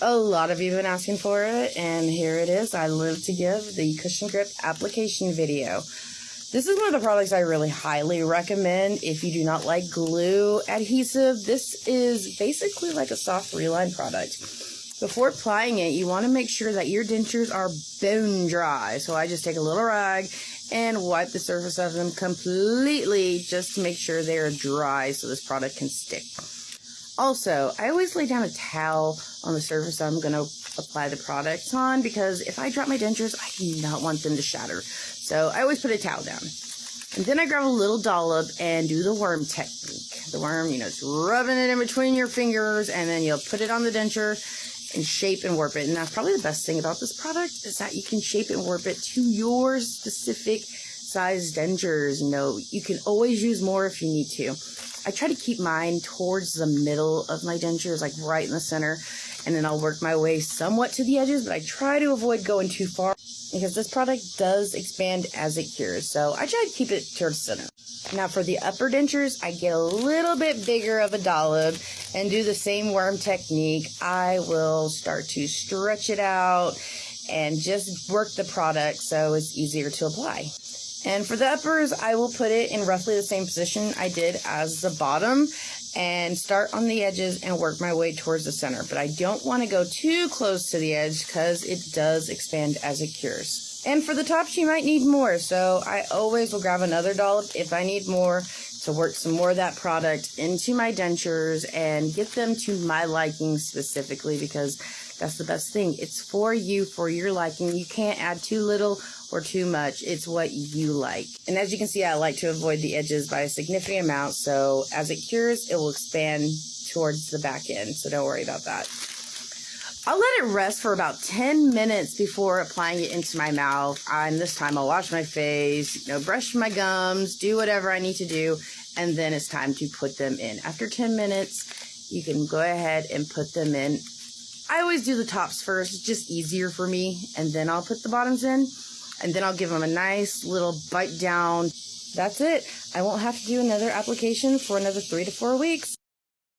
A lot of you have been asking for it, and here it is. I live to give the cushion grip application video. This is one of the products I really highly recommend if you do not like glue adhesive. This is basically like a soft reline product. Before applying it, you want to make sure that your dentures are bone dry. So I just take a little rag and wipe the surface of them completely just to make sure they are dry so this product can stick. Also, I always lay down a towel on the surface I'm going to apply the products on, because if I drop my dentures, I do not want them to shatter. So I always put a towel down. And then I grab a little dollop and do the worm technique. The worm, it's rubbing it in between your fingers, and then you'll put it on the denture and shape and warp it. And that's probably the best thing about this product, is that you can shape and warp it to your specific size dentures. You can always use more if you need to. I try to keep mine towards the middle of my dentures, like right in the center, and then I'll work my way somewhat to the edges, but I try to avoid going too far because this product does expand as it cures, so I try to keep it towards the center. Now for the upper dentures, I get a little bit bigger of a dollop and do the same worm technique. I will start to stretch it out and just work the product so it's easier to apply. And for the uppers, I will put it in roughly the same position I did as the bottom and start on the edges and work my way towards the center. But I don't want to go too close to the edge because it does expand as it cures. And for the tops, you might need more. So I always will grab another dollop if I need more to work some more of that product into my dentures and get them to my liking specifically, because that's the best thing. It's for you, for your liking. You can't add too little or too much. It's what you like. And as you can see, I like to avoid the edges by a significant amount, so as it cures, it will expand towards the back end, so don't worry about that. I'll let it rest for about 10 minutes before applying it into my mouth, and this time I'll wash my face, brush my gums, do whatever I need to do, and then it's time to put them in. After 10 minutes, you can go ahead and put them in. I always do the tops first, it's just easier for me, and then I'll put the bottoms in. And then I'll give them a nice little bite down. That's it. I won't have to do another application for another 3 to 4 weeks.